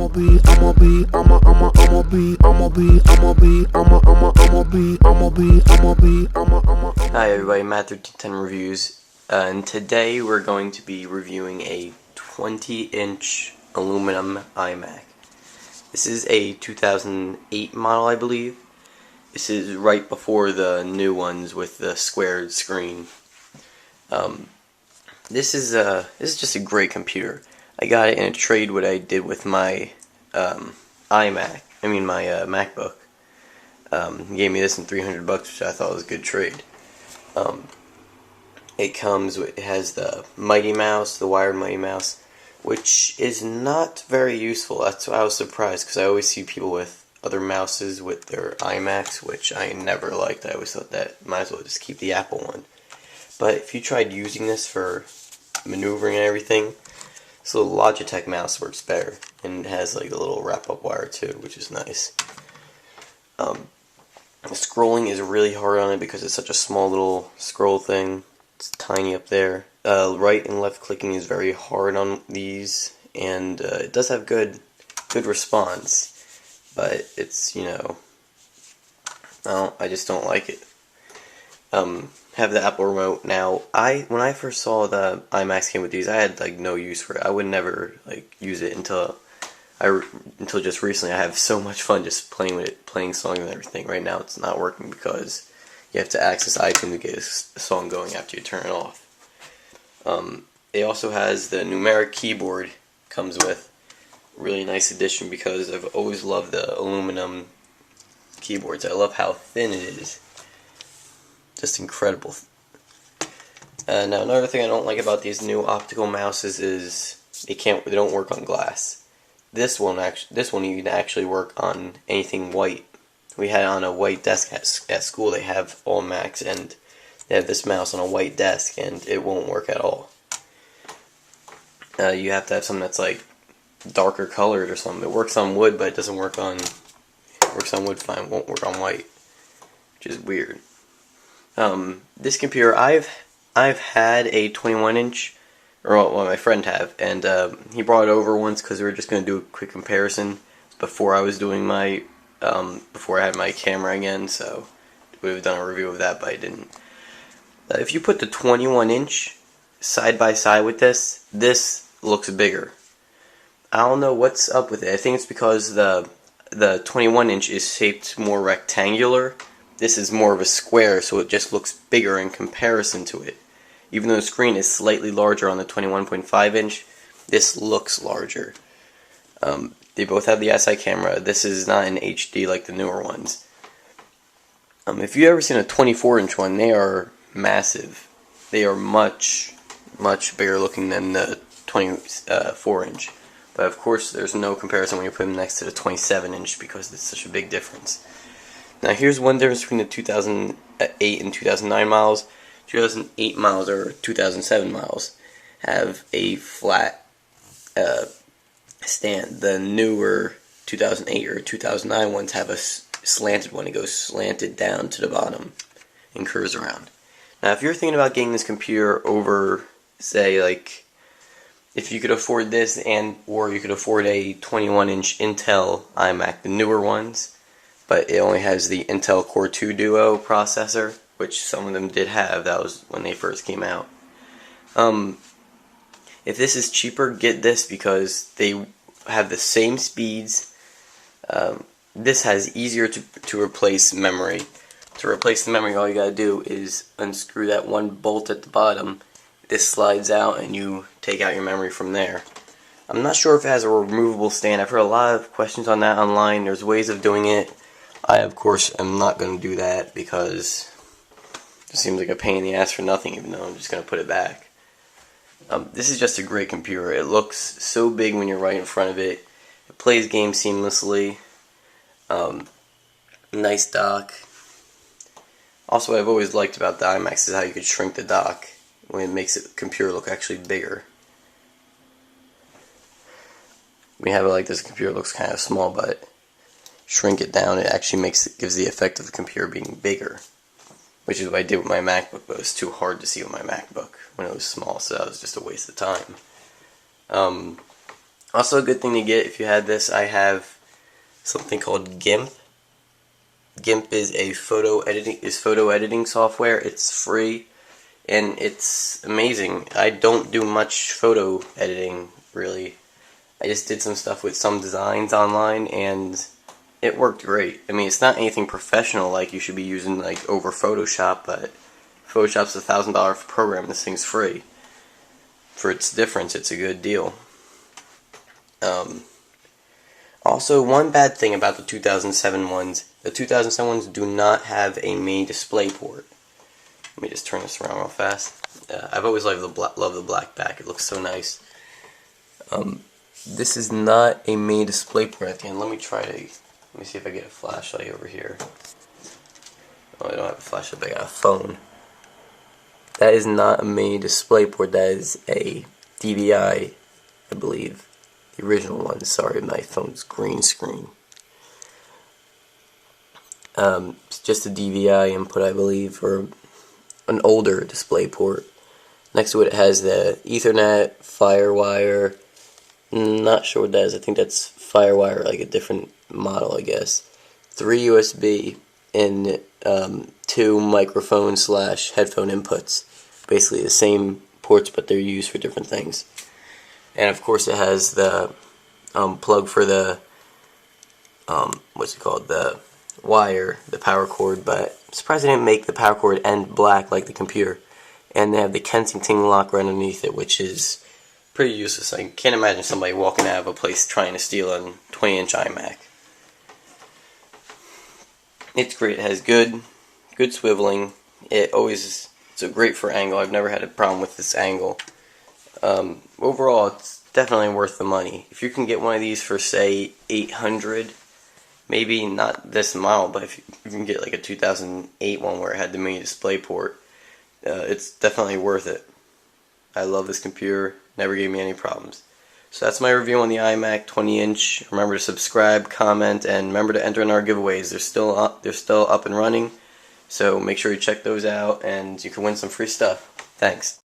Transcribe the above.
Hi everybody, Matt1310 Reviews, and today we're going to be reviewing a 20-inch aluminum iMac. This is a 2008 model, I believe. This is right before the new ones with the squared screen. This is just a great computer. I got it in a trade what I did with my MacBook. He gave me this in $300, which I thought was a good trade. It has the Mighty Mouse, the wired Mighty Mouse, which is not very useful. That's why I was surprised, because I always see people with other mouses with their iMacs, which I never liked. I always thought that might as well just keep the Apple one. But if you tried using this for maneuvering and everything, this little Logitech mouse works better, and it has like a little wrap-up wire too, which is nice. The scrolling is really hard on it because it's such a small little scroll thing. It's tiny up there. Right and left clicking is very hard on these, and it does have good response, but it's, I just don't like it. Have the Apple remote now. When I first saw the iMacs came with these, I had like no use for it. I would never use it until just recently. I have so much fun just playing with it, playing songs and everything. Right now it's not working because you have to access iTunes to get a song going after you turn it off. It also has the numeric keyboard, comes with. Really nice addition because I've always loved the aluminum keyboards. I love how thin it is. Just incredible. Now another thing I don't like about these new optical mouses is they don't work on glass. This one you can actually work on anything white. We had it on a white desk at school. They have all Macs, and they have this mouse on a white desk, and it won't work at all. You have to have something that's like darker colored or something. It works on wood, but it doesn't work on. It works on wood fine. Won't work on white, which is weird. This computer, I've had a 21-inch, or well, my friend have, and he brought it over once because we were just going to do a quick comparison before I was doing my, before I had my camera again, so we would have done a review of that, but I didn't. If you put the 21-inch side by side with this looks bigger. I don't know what's up with it. I think it's because the 21-inch is shaped more rectangular. This is more of a square, so it just looks bigger in comparison to it. Even though the screen is slightly larger on the 21.5-inch, this looks larger. They both have the SI camera. This is not in HD like the newer ones. If you've ever seen a 24-inch one, they are massive. They are much bigger looking than the 24-inch. But of course, there's no comparison when you put them next to the 27-inch because it's such a big difference. Now here's one difference between the 2008 and 2009 models. 2008 models or 2007 models have a flat stand. The newer 2008 or 2009 ones have a slanted one. It goes slanted down to the bottom and curves around. Now if you're thinking about getting this computer over, say like, if you could afford this or you could afford a 21-inch Intel iMac, the newer ones, but it only has the Intel Core 2 Duo processor, which some of them did have. That was when they first came out. If this is cheaper, get this because they have the same speeds. This has easier to replace memory. To replace the memory, all you gotta do is unscrew that one bolt at the bottom. This slides out and you take out your memory from there. I'm not sure if it has a removable stand. I've heard a lot of questions on that online. There's ways of doing it. I, of course, am not going to do that because it seems like a pain in the ass for nothing, even though I'm just going to put it back. This is just a great computer. It looks so big when you're right in front of it. It plays games seamlessly. Nice dock. Also, what I've always liked about the iMacs is how you could shrink the dock when it makes the computer look actually bigger. We have it like this, the computer looks kind of small, but shrink it down, it actually gives the effect of the computer being bigger, which is what I did with my MacBook, but it was too hard to see with my MacBook when it was small, so that was just a waste of time. Also, a good thing to get if you had this, I have something called GIMP. GIMP is a photo editing software. It's free and it's amazing. I don't do much photo editing really. I just did some stuff with some designs online and it worked great. I mean, it's not anything professional like you should be using like over Photoshop, but Photoshop's $1,000 program. This thing's free. For its difference, it's a good deal. Also, one bad thing about the 2007 ones, the 2007 ones do not have a main display port. Let me just turn this around real fast. I've always loved the black back. It looks so nice. This is not a main display port at the end. Let me see if I get a flashlight over here. Oh, I don't have a flashlight, but I got a phone. That is not a main display port. That is a DVI, I believe. The original one. Sorry, my phone's green screen. It's just a DVI input, I believe, or an older display port. Next to it has the Ethernet, Firewire. Not sure what that is. I think that's Firewire, like a different model, I guess. 3 USB and 2 microphone / headphone inputs. Basically the same ports, but they're used for different things. And of course it has the plug for the the wire, the power cord, but I'm surprised they didn't make the power cord end black like the computer. And they have the Kensington lock right underneath it, which is pretty useless. I can't imagine somebody walking out of a place trying to steal a 20-inch Imac. It's great. It has good swiveling. It's great for angle. I've never had a problem with this angle. Overall, it's definitely worth the money. If you can get one of these for, say, $800, maybe not this model, but if you can get like a 2008 one where it had the mini display port, it's definitely worth it. I love this computer. Never gave me any problems. So that's my review on the iMac 20-inch. Remember to subscribe, comment, and remember to enter in our giveaways. They're still up and running. So make sure you check those out, and you can win some free stuff. Thanks.